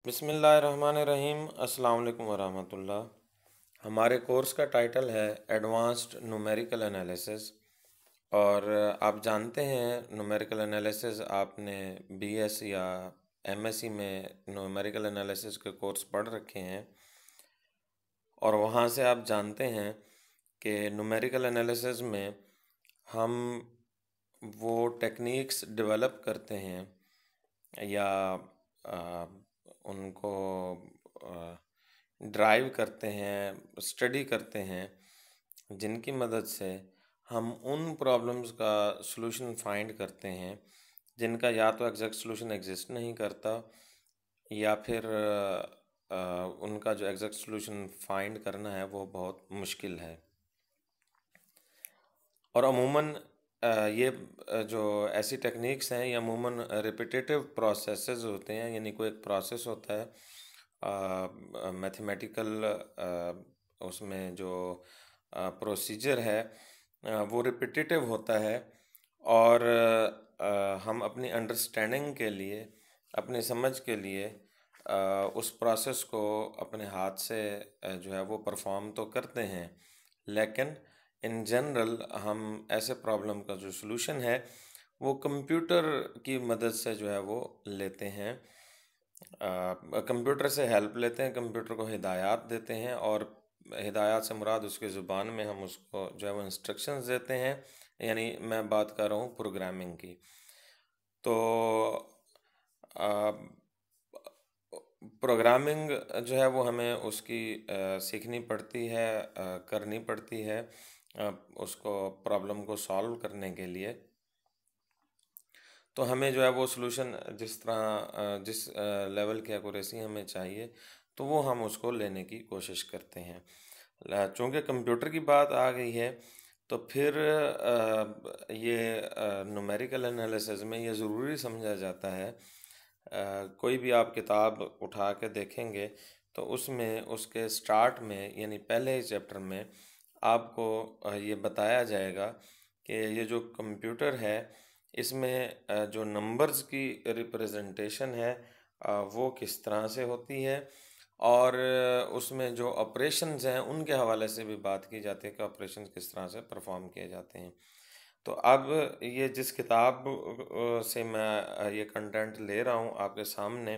बिस्मिल्लाहिर्रहमानिर्रहीम। अस्सलाम वालेकुम वरहमतुल्लाह। हमारे कोर्स का टाइटल है एडवांस्ड न्यूमेरिकल एनालिसिस। और आप जानते हैं न्यूमेरिकल एनालिसिस आपने बीएस या एमएससी में न्यूमेरिकल एनालिसिस के कोर्स पढ़ रखे हैं और वहाँ से आप जानते हैं कि न्यूमेरिकल एनालिसिस में हम वो टेक्निक्स डेवलप करते हैं या आ, उनको ड्राइव करते हैं, स्टडी करते हैं, जिनकी मदद से हम उन प्रॉब्लम्स का सॉल्यूशन फाइंड करते हैं जिनका या तो एग्जैक्ट सॉल्यूशन एग्जिस्ट नहीं करता या फिर उनका जो एग्जैक्ट सॉल्यूशन फाइंड करना है वो बहुत मुश्किल है। और अमूमन ये जो ऐसी टेक्निक्स हैं ये अमूमन रिपीटेटिव प्रोसेसेस होते हैं, यानी कोई एक प्रोसेस होता है मैथमेटिकल, उसमें जो प्रोसीजर है वो रिपीटेटिव होता है। और हम अपनी अंडरस्टैंडिंग के लिए, अपनी समझ के लिए उस प्रोसेस को अपने हाथ से जो है वो परफॉर्म तो करते हैं, लेकिन इन जनरल हम ऐसे प्रॉब्लम का जो सॉल्यूशन है वो कंप्यूटर की मदद से जो है वो लेते हैं। कंप्यूटर से हेल्प लेते हैं, कंप्यूटर को हिदायत देते हैं और हिदायत से मुराद उसकी ज़ुबान में हम उसको जो है वो इंस्ट्रक्शंस देते हैं, यानी मैं बात कर रहा हूँ प्रोग्रामिंग की। तो प्रोग्रामिंग जो है वो हमें उसकी सीखनी पड़ती है, करनी पड़ती है उसको प्रॉब्लम को सॉल्व करने के लिए। तो हमें जो है वो सॉल्यूशन जिस तरह जिस लेवल की एक्यूरेसी हमें चाहिए तो वो हम उसको लेने की कोशिश करते हैं। चूँकि कंप्यूटर की बात आ गई है तो फिर ये न्यूमेरिकल एनालिसिस में ये ज़रूरी समझा जाता है। कोई भी आप किताब उठा के देखेंगे तो उसमें उसके स्टार्ट में, यानी पहले ही चैप्टर में आपको ये बताया जाएगा कि ये जो कंप्यूटर है इसमें जो नंबर्स की रिप्रेजेंटेशन है वो किस तरह से होती है, और उसमें जो ऑपरेशंस हैं उनके हवाले से भी बात की जाती है कि ऑपरेशंस किस तरह से परफॉर्म किए जाते हैं। तो अब ये जिस किताब से मैं ये कंटेंट ले रहा हूँ आपके सामने,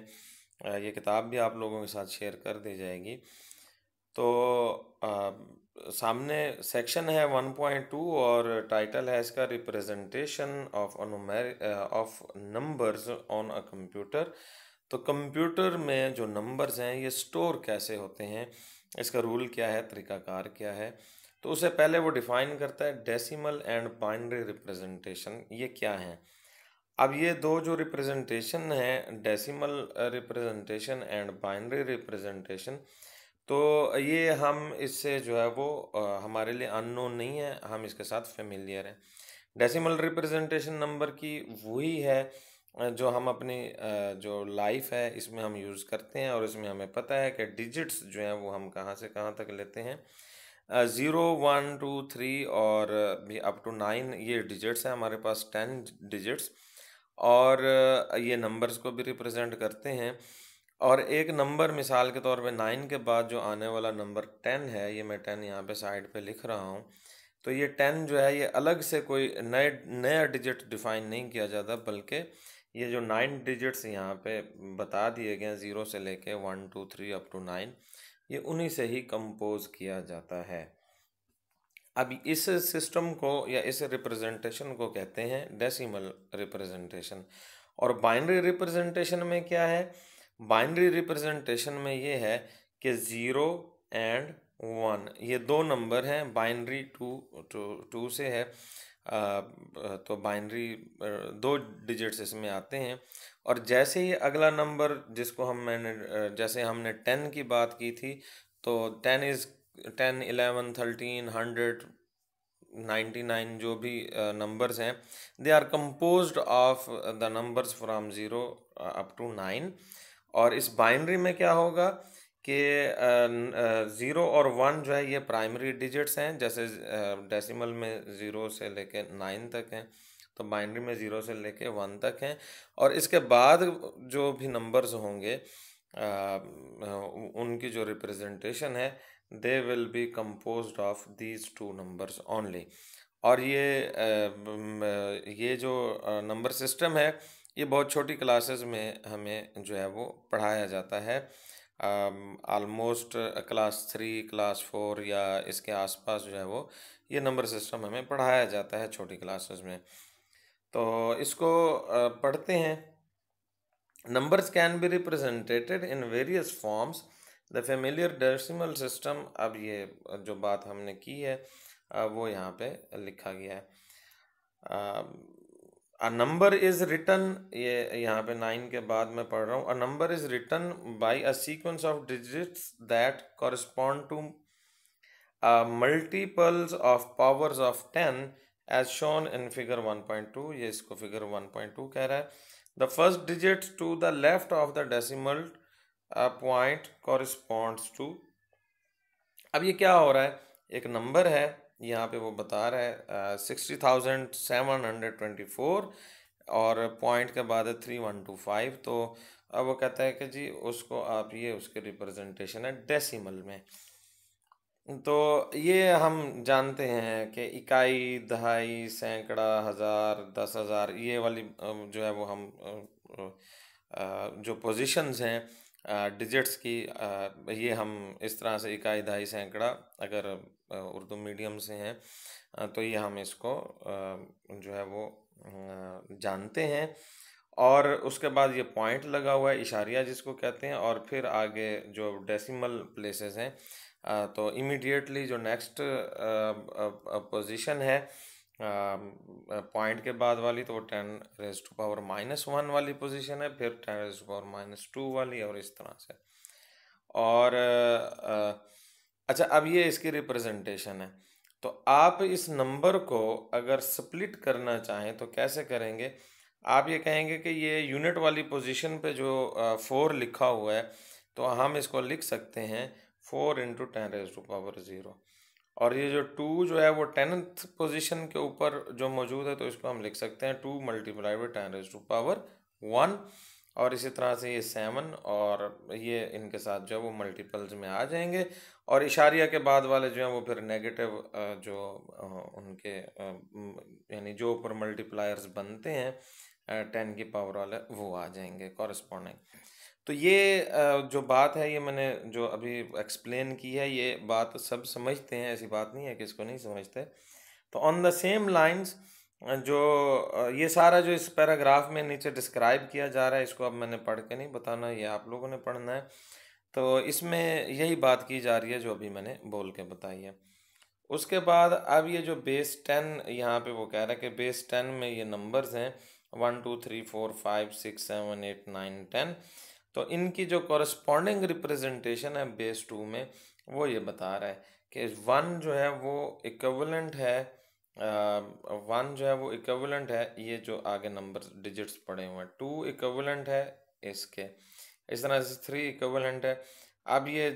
ये किताब भी आप लोगों के साथ शेयर कर दी जाएगी। तो सामने सेक्शन है 1.2 और टाइटल है इसका representation of of numbers on a computer. तो कंप्यूटर में जो नंबर्स हैं ये स्टोर कैसे होते हैं, इसका रूल क्या है, तरीकाकार क्या है। तो उससे पहले वो डिफाइन करता है डेसिमल एंड बाइनरी रिप्रेजेंटेशन ये क्या है। अब ये दो जो रिप्रेजेंटेशन है, decimal representation and binary representation, तो ये हम इससे जो है वो हमारे लिए अननोन नहीं है, हम इसके साथ फेमिलियर हैं। डेसिमल रिप्रेजेंटेशन नंबर की वही है जो हम अपनी जो लाइफ है इसमें हम यूज़ करते हैं, और इसमें हमें पता है कि डिजिट्स जो हैं वो हम कहाँ से कहाँ तक लेते हैं। 0 1 2 3 और भी अप टू 9 ये डिजिट्स हैं हमारे पास, 10 डिजिट्स, और ये नंबर्स को भी रिप्रेजेंट करते हैं। और एक नंबर मिसाल के तौर पे 9 के बाद जो आने वाला नंबर 10 है, ये मैं 10 यहाँ पे साइड पे लिख रहा हूँ। तो ये 10 जो है ये अलग से कोई नया डिजिट डिफाइन नहीं किया जाता, बल्कि ये जो 9 डिजिट्स यहाँ पे बता दिए गए हैं 0 से लेके 1 2 3 अप टू 9, ये उन्हीं से ही कंपोज किया जाता है। अब इस सिस्टम को या इस रिप्रेजेंटेशन को कहते हैं डेसिमल रिप्रेजेंटेशन। और बाइनरी रिप्रेजेंटेशन में क्या है, बाइनरी रिप्रेजेंटेशन में ये है कि 0 एंड 1 ये दो नंबर हैं, बाइनरी टू से है, तो बाइनरी दो डिजिट्स इसमें आते हैं। और जैसे ही अगला नंबर जिसको जैसे हमने 10 की बात की थी, तो 10 इज़ 10 11 13 100 99 जो भी नंबर्स हैं, they are composed of the numbers from 0 up to 9। और इस बाइनरी में क्या होगा कि 0 और 1 जो है ये प्राइमरी डिजिट्स हैं, जैसे डेसिमल में 0 से लेके 9 तक हैं, तो बाइनरी में 0 से लेके 1 तक हैं। और इसके बाद जो भी नंबर्स होंगे उनकी जो रिप्रेजेंटेशन है they will be composed of these two numbers only. और ये जो नंबर सिस्टम है ये बहुत छोटी क्लासेस में हमें जो है वो पढ़ाया जाता है। ऑलमोस्ट क्लास 3 क्लास 4 या इसके आसपास जो है वो ये नंबर सिस्टम हमें पढ़ाया जाता है छोटी क्लासेस में। तो इसको पढ़ते हैं। Numbers can be represented in various forms. The familiar decimal system, अब ये जो बात हमने की है वो यहाँ पे लिखा गया है। A number is written, ये यहाँ पे 9 के बाद मैं पढ़ रहा हूँ। A number is written by a sequence of digits that correspond to multiples of powers of 10 as shown in figure 1.2। ये इसको figure 1.2 कह रहा है। The first digit to the left of the decimal point corresponds to। अब ये क्या हो रहा है, एक नंबर है यहाँ पे वो बता रहा है 60,724 और पॉइंट के बाद है 3125। तो अब वो कहता है कि जी उसको आप ये उसके रिप्रेजेंटेशन है डेसिमल में। तो ये हम जानते हैं कि इकाई, दहाई, सैकड़ा, हज़ार, 10,000 ये वाली जो है वो हम जो पोजीशंस हैं डिजिट्स की, ये हम इस तरह से इकाई, दहाई, सैकड़ा अगर उर्दू मीडियम से हैं तो ये हम इसको जो है वो जानते हैं। और उसके बाद ये पॉइंट लगा हुआ है, इशारिया जिसको कहते हैं, और फिर आगे जो डेसिमल प्लेसेस हैं तो इमीडिएटली जो नेक्स्ट पोजीशन है पॉइंट के बाद वाली तो वो 10⁻⁻1 वाली पोजीशन है, फिर 10⁻⁻2 वाली, और इस तरह से। और अच्छा, अब ये इसकी रिप्रेजेंटेशन है। तो आप इस नंबर को अगर स्प्लिट करना चाहें तो कैसे करेंगे? आप ये कहेंगे कि ये यूनिट वाली पोजीशन पे जो 4 लिखा हुआ है तो हम इसको लिख सकते हैं 4 × 10⁻⁻0। और ये जो 2 जो है वो 10th पोजीशन के ऊपर जो मौजूद है तो इसको हम लिख सकते हैं 2 × 10⁻1। और इसी तरह से ये 7 और ये इनके साथ जो है वो मल्टीपल्स में आ जाएंगे। और इशारिया के बाद वाले जो हैं वो फिर नेगेटिव जो उनके यानी जो ऊपर मल्टीप्लायर्स बनते हैं 10 की पावर वाले वो आ जाएंगे कॉरस्पॉन्डिंग। तो ये जो बात है ये मैंने जो अभी एक्सप्लेन की है ये बात सब समझते हैं, ऐसी बात नहीं है कि इसको नहीं समझते। तो ऑन द सेम लाइंस जो ये सारा जो इस पैराग्राफ में नीचे डिस्क्राइब किया जा रहा है इसको अब मैंने पढ़ के नहीं बताना, ये आप लोगों ने पढ़ना है। तो इसमें यही बात की जा रही है जो अभी मैंने बोल के बताई है। उसके बाद अब ये जो बेस 10 यहाँ पे वो कह रहा है कि बेस 10 में ये नंबर्स हैं 1 2 3 4 5 6 7 8 9 10। तो इनकी जो कॉरस्पॉन्डिंग रिप्रेजेंटेशन है बेस 2 में वो ये बता रहा है कि 1 जो है वो इक्विवेलेंट है 1 जो है वो इक्विवेलेंट है ये जो आगे नंबर डिजिट्स पड़े हुए हैं। 2 इक्विवेलेंट है इसके, इस तरह से 3 इक्विवेलेंट है। अब ये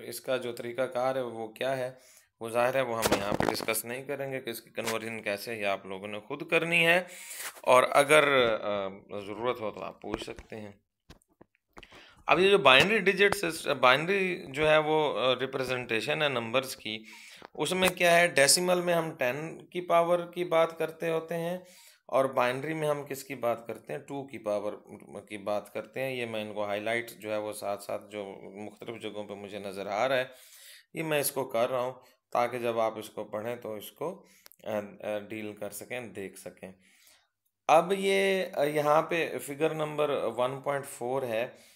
इसका जो तरीकाकार है वो क्या है वो ज़ाहिर है वो हम यहाँ पे डिस्कस नहीं करेंगे कि इसकी कन्वर्जन कैसे है, ये आप लोगों ने खुद करनी है। और अगर ज़रूरत हो तो आप पूछ सकते हैं। अब ये जो बाइनरी डिजिट्स, बाइनरी जो है वो रिप्रेजेंटेशन है नंबर्स की, उसमें क्या है डेसिमल में हम 10 की पावर की बात करते होते हैं और बाइनरी में हम किसकी बात करते हैं 2 की पावर की बात करते हैं। ये मैं इनको हाईलाइट जो है वो साथ साथ जो मुख्तलिफ जगहों पे मुझे नज़र आ रहा है ये मैं इसको कर रहा हूँ ताकि जब आप इसको पढ़ें तो इसको डील कर सकें, देख सकें। अब ये यहाँ पे फिगर नंबर 1.4 है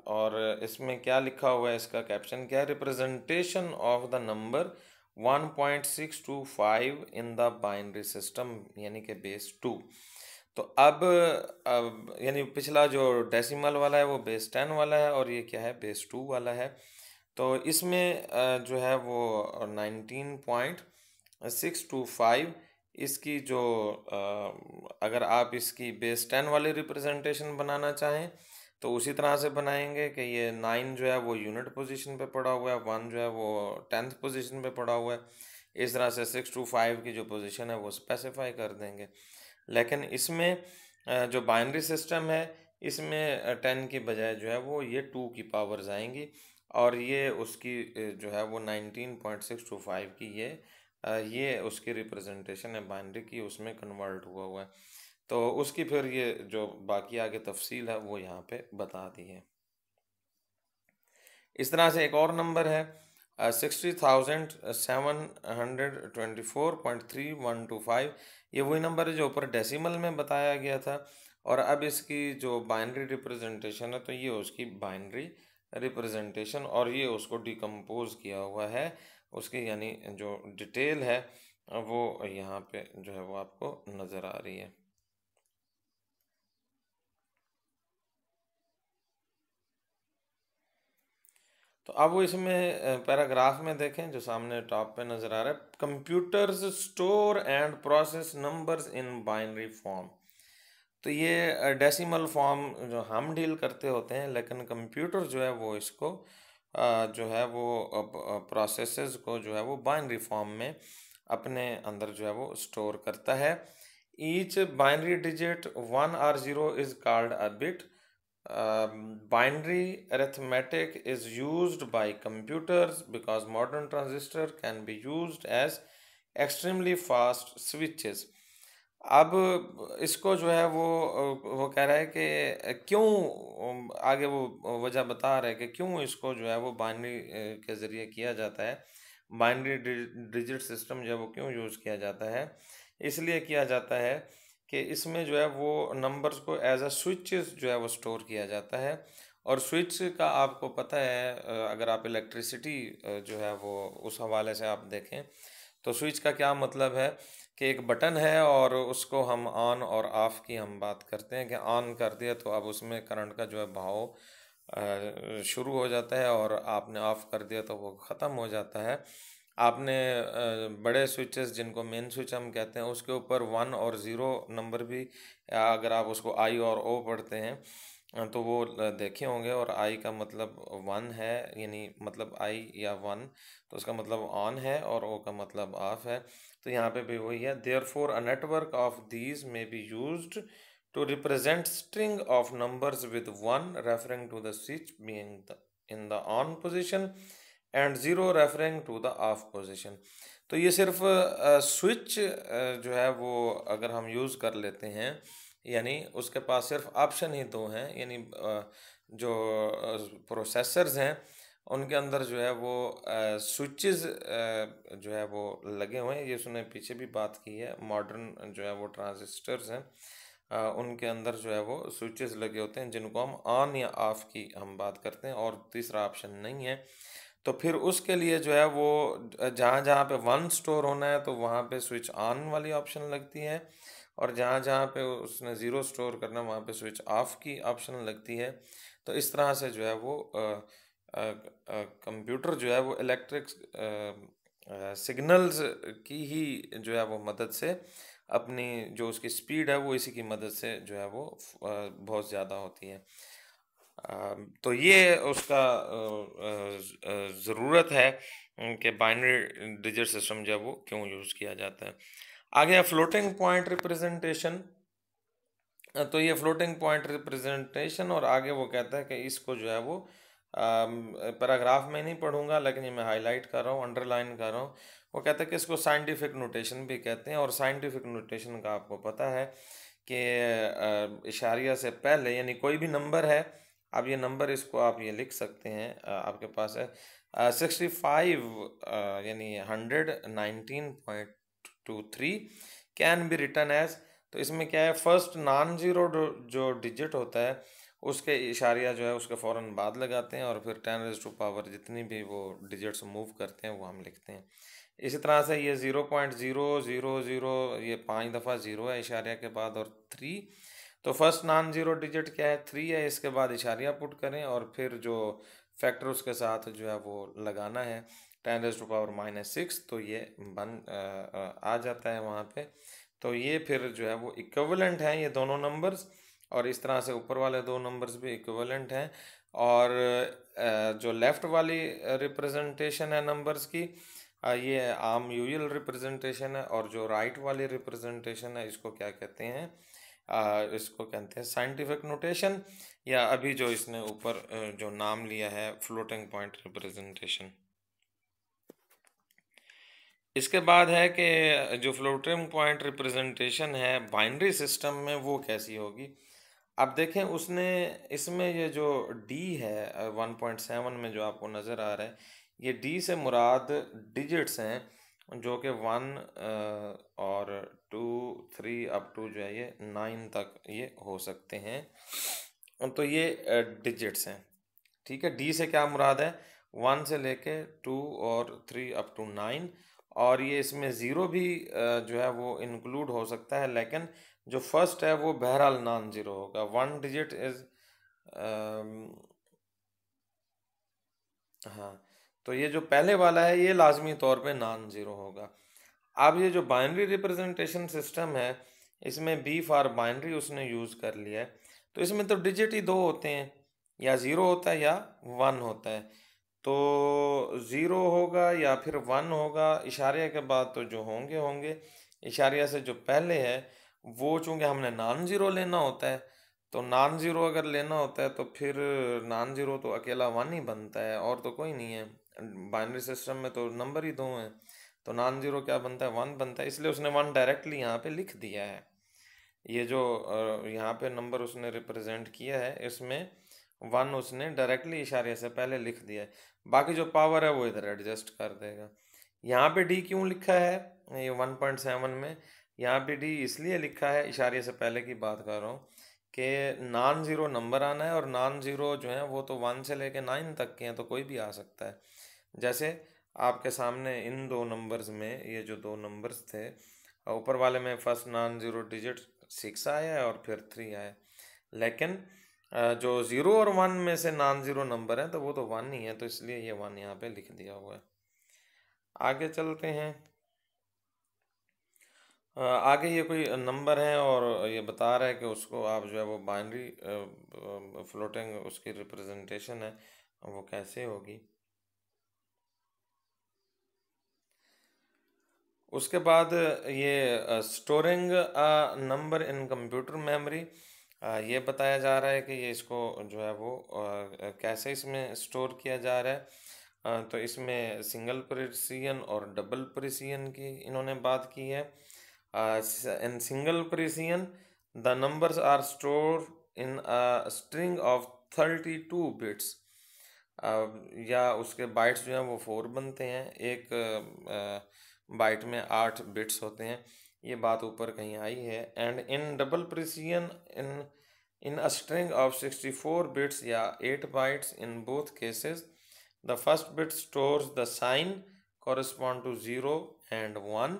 और इसमें क्या लिखा हुआ है, इसका कैप्शन क्या है, representation of the number 1.625 in the binary system यानी कि बेस 2। तो अब यानी पिछला जो डेसिमल वाला है वो बेस 10 वाला है और ये क्या है बेस 2 वाला है। तो इसमें जो है वो 19.625 इसकी जो अगर आप इसकी बेस 10 वाली रिप्रेजेंटेशन बनाना चाहें तो उसी तरह से बनाएंगे कि ये 9 जो है वो यूनिट पोजीशन पे पड़ा हुआ है, 1 जो है वो 10th पोजीशन पे पड़ा हुआ है। इस तरह से 625 की जो पोजीशन है वो स्पेसिफाई कर देंगे। लेकिन इसमें जो बाइनरी सिस्टम है इसमें 10 की बजाय जो है वो ये 2 की पावर्स आएंगी, और ये उसकी जो है वो 19.625 की ये उसकी रिप्रेजेंटेशन है बाइनरी की, उसमें कन्वर्ट हुआ हुआ है। तो उसकी फिर ये जो बाकी आगे तफसील है वो यहाँ पे बता दी है। इस तरह से एक और नंबर है 60,724.3125। ये वही नंबर है जो ऊपर डेसिमल में बताया गया था, और अब इसकी जो बाइनरी रिप्रेजेंटेशन है तो ये उसकी बाइनरी रिप्रेजेंटेशन, और ये उसको डिकम्पोज किया हुआ है उसकी, यानी जो डिटेल है वो यहाँ पे जो है वो आपको नज़र आ रही है। तो अब वो इसमें पैराग्राफ में देखें जो सामने टॉप पे नज़र आ रहा है, computers store and process numbers in binary form. तो ये डेसिमल फॉर्म जो हम डील करते होते हैं, लेकिन कंप्यूटर जो है वो इसको जो है वो प्रोसेसेस को जो है वो बाइनरी फॉर्म में अपने अंदर जो है वो स्टोर करता है। ईच बाइनरी डिजिट 1 और 0 is called a bit. Binary arithmetic is used by computers because modern transistor can be used as extremely fast switches. अब इसको जो है वो कह रहा है कि क्यों, आगे वो वजह बता रहा है कि क्यों इसको जो है वो बाइनरी के ज़रिए किया जाता है, बाइनरी डिजिट सिस्टम जो है वो क्यों यूज़ किया जाता है। इसलिए किया जाता है कि इसमें जो है वो नंबर्स को एज अ स्विचेस जो है वो स्टोर किया जाता है। और स्विच का आपको पता है, अगर आप इलेक्ट्रिसिटी जो है वो उस हवाले से आप देखें तो स्विच का क्या मतलब है कि एक बटन है और उसको हम ऑन और ऑफ़ की हम बात करते हैं कि ऑन कर दिया तो अब उसमें करंट का जो है बहाव शुरू हो जाता है, और आपने ऑफ़ कर दिया तो वो ख़त्म हो जाता है। आपने बड़े स्विचेस जिनको मेन स्विच हम कहते हैं उसके ऊपर 1 और 0 नंबर भी, अगर आप उसको आई और ओ पढ़ते हैं तो वो देखे होंगे, और आई का मतलब 1 है, यानी मतलब आई या 1 तो उसका मतलब ऑन है, और ओ का मतलब ऑफ है। तो यहाँ पे भी वही है, therefore a network of these may be used to represent string of numbers with 1 referring to the switch being in the on position and 0 referring to the off position. तो ये सिर्फ स्विच जो है वो अगर हम यूज़ कर लेते हैं, यानी उसके पास सिर्फ ऑप्शन ही दो हैं, यानी जो प्रोसेसर्स हैं उनके अंदर जो है वो स्विचेस जो है वो लगे हुए हैं। ये उसने पीछे भी बात की है, मॉडर्न जो है वो ट्रांजिस्टर्स हैं उनके अंदर जो है वो स्विचेस लगे होते हैं जिनको हम ऑन या ऑफ की हम बात करते हैं, और तीसरा ऑप्शन नहीं है। तो फिर उसके लिए जो है वो जहाँ जहाँ पे 1 स्टोर होना है तो वहाँ पे स्विच ऑन वाली ऑप्शन लगती है, और जहाँ जहाँ पे उसने 0 स्टोर करना है वहाँ पे स्विच ऑफ की ऑप्शन लगती है। तो इस तरह से जो है वो कंप्यूटर जो है वो इलेक्ट्रिक सिग्नल्स की ही जो है वो मदद से अपनी जो उसकी स्पीड है वो इसी की मदद से जो है वो बहुत ज़्यादा होती है। तो ये उसका ज़रूरत है कि बाइनरी डिजिट सिस्टम जो है वो क्यों यूज़ किया जाता है। आगे फ्लोटिंग पॉइंट रिप्रेजेंटेशन। तो ये फ्लोटिंग पॉइंट रिप्रेजेंटेशन, और आगे वो कहता है कि इसको जो है वो पैराग्राफ में नहीं पढ़ूंगा, लेकिन ये मैं हाईलाइट कर रहा हूँ, अंडरलाइन कर रहा हूँ। वो कहता है कि इसको साइंटिफिक नोटेशन भी कहते हैं, और साइंटिफिक नोटेशन का आपको पता है कि इशारिया से पहले, यानी कोई भी नंबर है, अब ये नंबर इसको आप ये लिख सकते हैं, आपके पास है 65 यानी 119.23 कैन बी रिटर्न एज। तो इसमें क्या है, फर्स्ट नॉन ज़ीरो जो डिजिट होता है उसके इशारिया जो है उसके फ़ौरन बाद लगाते हैं, और फिर 10 जितनी भी वो डिजिट्स मूव करते हैं वो हम लिखते हैं। इसी तरह से ये 0.000 ये 5 दफ़ा ज़ीरो है इशारिया के बाद, और 3। तो फर्स्ट नॉन ज़ीरो डिजिट क्या है, 3 है, इसके बाद इशारिया पुट करें और फिर जो फैक्टर उसके साथ जो है वो लगाना है 10⁻⁻⁶, तो ये आ जाता है वहाँ पे। तो ये फिर जो है वो इक्विवेलेंट हैं ये दोनों नंबर्स, और इस तरह से ऊपर वाले दो नंबर्स भी इक्विवेलेंट हैं। और जो लेफ़्ट वाली रिप्रेजेंटेशन है नंबर्स की, ये आम यूजुअल रिप्रेजेंटेशन है, और जो राइट वाली रिप्रेजेंटेशन है इसको क्या कहते हैं, इसको कहते हैं साइंटिफिक नोटेशन, या अभी जो इसने ऊपर जो नाम लिया है फ्लोटिंग पॉइंट रिप्रेजेंटेशन। इसके बाद है कि जो फ्लोटिंग पॉइंट रिप्रेजेंटेशन है बाइनरी सिस्टम में वो कैसी होगी। अब देखें उसने इसमें ये जो डी है 1.7 में जो आपको नज़र आ रहा है, ये डी से मुराद डिजिट्स हैं जो कि 1 और 2 3 अप टू जो है ये 9 तक ये हो सकते हैं। तो ये डिजिट्स हैं, ठीक है। डी से क्या मुराद है, 1 से लेके 2 और 3 अप टू 9, और ये इसमें ज़ीरो भी जो है वो इंक्लूड हो सकता है, लेकिन जो फर्स्ट है वो बहरहाल नॉन ज़ीरो होगा। 1 डिजिट इज़ हाँ, तो ये जो पहले वाला है ये लाजमी तौर पे नॉन ज़ीरो होगा। अब ये जो बाइनरी रिप्रेजेंटेशन सिस्टम है, इसमें बी फॉर बाइनरी उसने यूज़ कर लिया है। तो इसमें तो डिजिट ही दो होते हैं, या ज़ीरो होता है या 1 होता है। तो ज़ीरो होगा या फिर 1 होगा, इशारे के बाद तो जो होंगे होंगे। इशारिया से जो पहले है वो चूँकि हमने नॉन ज़ीरो लेना होता है, तो नॉन ज़ीरो अगर लेना होता है तो फिर नॉन ज़ीरो तो अकेला 1 ही बनता है और तो कोई नहीं है। बाइनरी सिस्टम में तो नंबर ही दो हैं, तो नॉन ज़ीरो क्या बनता है, 1 बनता है। इसलिए उसने 1 डायरेक्टली यहाँ पे लिख दिया है। ये जो यहाँ पे नंबर उसने रिप्रेजेंट किया है इसमें 1 उसने डायरेक्टली इशारे से पहले लिख दिया है। बाकी जो पावर है वो इधर एडजस्ट कर देगा। यहाँ पे डी क्यों लिखा है ये 1.7 में, यहाँ पे डी इसलिए लिखा है, इशारे से पहले की बात कर रहा हूँ, कि नॉन ज़ीरो नंबर आना है, और नॉन ज़ीरो जो है वो तो 1 से लेके 9 तक के हैं, तो कोई भी आ सकता है। जैसे आपके सामने इन दो नंबर्स में, ये जो दो नंबर्स थे, ऊपर वाले में फर्स्ट नॉन ज़ीरो डिजिट 6 आया है और फिर 3 आया है, लेकिन जो 0 और 1 में से नॉन ज़ीरो नंबर है तो वो तो 1 ही है, तो इसलिए ये 1 यहाँ पे लिख दिया हुआ है। आगे चलते हैं। आगे ये कोई नंबर है और ये बता रहा है कि उसको आप जो है वो बाइनरी फ्लोटिंग उसकी रिप्रेजेंटेशन है वो कैसे होगी। उसके बाद ये storing number in computer memory, ये बताया जा रहा है कि ये इसको जो है वो कैसे इसमें स्टोर किया जा रहा है। तो इसमें सिंगल प्रिसिजन और डबल प्रिसिजन की इन्होंने बात की है। In single precision the numbers are store in a string of 32 bits, या उसके बाइट्स जो हैं वो 4 बनते हैं। एक बाइट में 8 बिट्स होते हैं, ये बात ऊपर कहीं आई है। And in double precision in in a string of 64 bits या 8 bytes, in both cases the first bit stores the sign correspond to 0 and 1,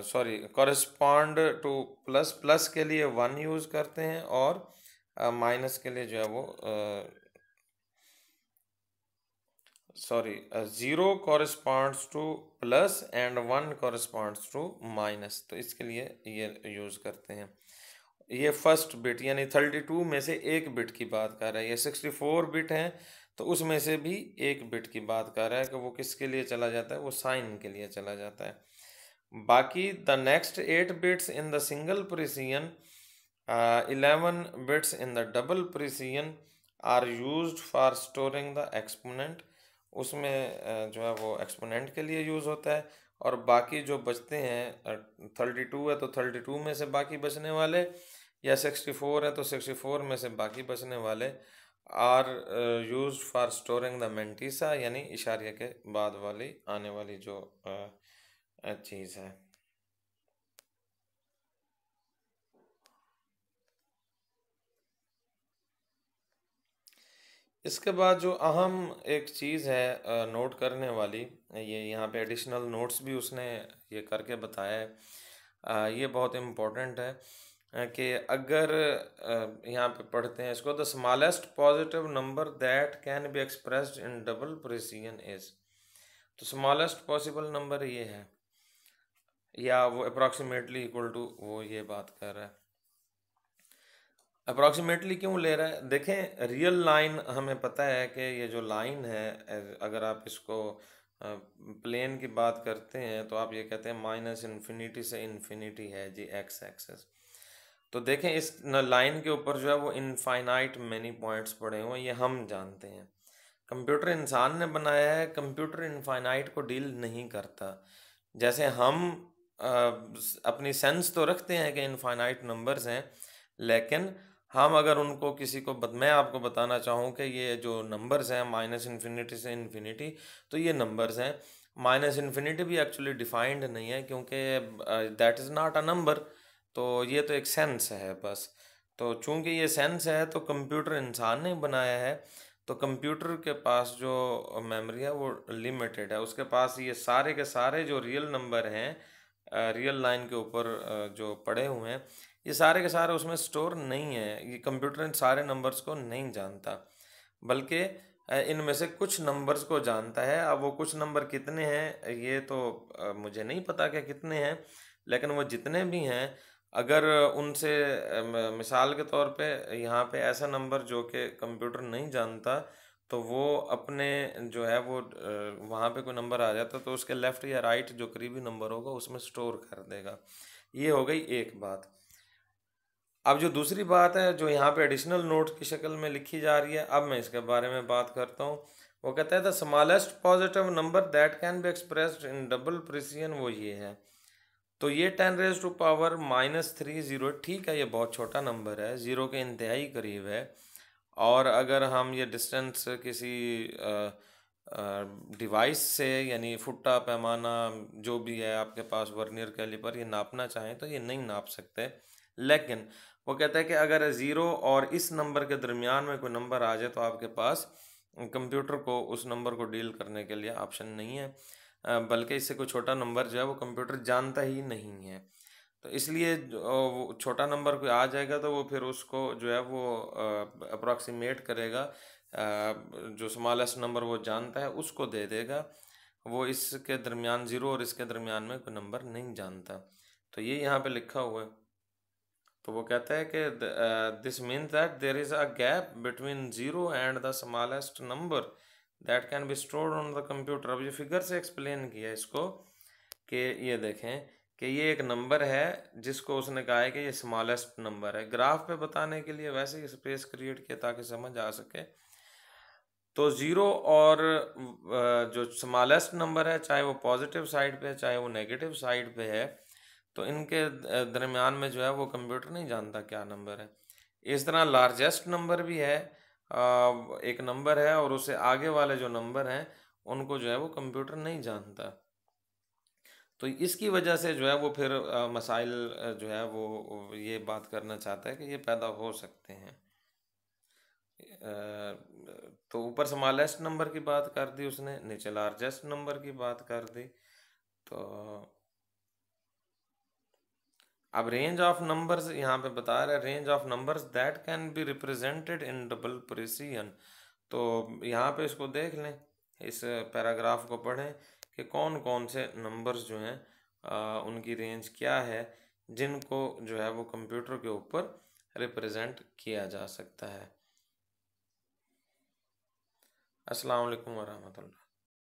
sorry correspond to plus, plus के लिए 1 यूज़ करते हैं, और माइनस के लिए जो है वो sorry 0 corresponds to plus and 1 corresponds to minus, तो इसके लिए ये यूज़ करते हैं। ये फर्स्ट बिट यानी 32 में से एक बिट की बात कर रहा है, ये 64 बिट हैं तो उसमें से भी एक बिट की बात कर रहा है कि वो किसके लिए चला जाता है, वो साइन के लिए चला जाता है। बाकी the next 8 bits in the single precision, 11 bits in the double precision are used for storing the exponent, उसमें जो है वो एक्सपोनेंट के लिए यूज़ होता है। और बाकी जो बचते हैं 32 है तो 32 में से बाकी बचने वाले, या 64 है तो 64 में से बाकी बचने वाले are use for storing the mantissa, यानी इशारिया के बाद वाली आने वाली जो चीज़ है। इसके बाद जो अहम एक चीज़ है नोट करने वाली, ये यहाँ पे एडिशनल नोट्स भी उसने ये करके बताया है। ये बहुत इम्पोर्टेंट है कि अगर यहाँ पे पढ़ते हैं इसको, the smallest positive number that can be expressed in double precision is, तो स्मॉलेस्ट पॉसिबल नंबर ये है, या वो अप्रॉक्सीमेटली इक्वल टू, वो ये बात कर रहा है। अप्रॉक्सीमेटली क्यों ले रहा है, देखें रियल लाइन हमें पता है कि ये जो लाइन है, अगर आप इसको प्लेन की बात करते हैं तो आप ये कहते हैं माइनस इन्फिनिटी से इन्फिनिटी है जी एक्स एक्सेस। तो देखें इस लाइन के ऊपर जो है वो इनफाइनाइट मैनी पॉइंट्स पड़े हुए हैं, ये हम जानते हैं। कंप्यूटर इंसान ने बनाया है, कंप्यूटर इनफाइनाइट को डील नहीं करता। जैसे हम अपनी सेंस तो रखते हैं कि इनफाइनाइट नंबर्स हैं, लेकिन हम अगर उनको किसी को मैं आपको बताना चाहूँ कि ये जो नंबर्स हैं माइनस इन्फिनिटी से इन्फिनिटी, तो ये नंबर्स हैं। माइनस इन्फिनिटी भी एक्चुअली डिफाइंड नहीं है, क्योंकि that is not a number, तो ये तो एक सेंस है बस। तो चूंकि ये सेंस है तो कंप्यूटर इंसान ने बनाया है, तो कंप्यूटर के पास जो मेमोरी है वो लिमिटेड है। उसके पास ये सारे के सारे जो रियल नंबर हैं रियल लाइन के ऊपर जो पड़े हुए हैं, ये सारे के सारे उसमें स्टोर नहीं है। ये कंप्यूटर इन सारे नंबर्स को नहीं जानता, बल्कि इनमें से कुछ नंबर्स को जानता है। अब वो कुछ नंबर कितने हैं ये तो मुझे नहीं पता कि कितने हैं, लेकिन वो जितने भी हैं, अगर उनसे मिसाल के तौर पे यहाँ पे ऐसा नंबर जो कि कंप्यूटर नहीं जानता, तो वो अपने जो है वो वहाँ पे कोई नंबर आ जाता तो उसके लेफ़्ट या राइट जो करीबी नंबर होगा उसमें स्टोर कर देगा। ये हो गई एक बात। अब जो दूसरी बात है जो यहाँ पे एडिशनल नोट की शक्ल में लिखी जा रही है, अब मैं इसके बारे में बात करता हूँ। वो कहता है the smallest positive number that can be expressed in double precision, वो ये है। तो ये 10⁻³ जीरो, ठीक है, ये बहुत छोटा नंबर है, ज़ीरो के इंतहाई करीब है। और अगर हम ये डिस्टेंस किसी डिवाइस से, यानी फुट्टा पैमाना जो भी है आपके पास, वर्नियर कैलिपर, ये नापना चाहें तो ये नहीं नाप सकते। लेकिन वो कहता है कि अगर ज़ीरो और इस नंबर के दरमियान में कोई नंबर आ जाए तो आपके पास कंप्यूटर को उस नंबर को डील करने के लिए ऑप्शन नहीं है, बल्कि इससे कोई छोटा नंबर जो है वो कंप्यूटर जानता ही नहीं है। तो इसलिए वो छोटा नंबर कोई आ जाएगा तो वो फिर उसको जो है वो अप्रॉक्सीमेट करेगा, जो स्मॉलेस्ट नंबर वो जानता है उसको दे देगा। वो इसके दरमियान, ज़ीरो और इसके दरमियान में कोई नंबर नहीं जानता। तो ये यहाँ पे लिखा हुआ है। तो वो कहता है कि this means that there is a gap between zero and the smallest number that can be stored on the computer. अब ये फिगर से एक्सप्लेन किया इसको कि ये देखें कि ये एक नंबर है जिसको उसने कहा है कि ये स्मॉलेस्ट नंबर है। ग्राफ पे बताने के लिए वैसे ही स्पेस क्रिएट किया ताकि समझ आ सके। तो ज़ीरो और जो स्मॉलेस्ट नंबर है, चाहे वो पॉजिटिव साइड पे है चाहे वो नेगेटिव साइड पे है, तो इनके दरमियान में जो है वो कंप्यूटर नहीं जानता क्या नंबर है। इस तरह लार्जेस्ट नंबर भी है, एक नंबर है और उससे आगे वाले जो नंबर हैं उनको जो है वो कंप्यूटर नहीं जानता। तो इसकी वजह से जो है वो फिर मसाइल जो है वो ये बात करना चाहता है कि ये पैदा हो सकते हैं। तो ऊपर स्मॉलेस्ट नंबर की बात कर दी उसने, नीचे लार्जेस्ट नंबर की बात कर दी। तो अब रेंज ऑफ नंबर्स यहाँ पे बता रहा है, range of numbers that can be represented in double precision. तो यहाँ पे इसको देख लें, इस पैराग्राफ को पढ़ें कि कौन कौन से नंबर्स जो हैं उनकी रेंज क्या है जिनको जो है वो कंप्यूटर के ऊपर रिप्रेजेंट किया जा सकता है। अस्सलाम वालेकुम वरहमतुल्लाह।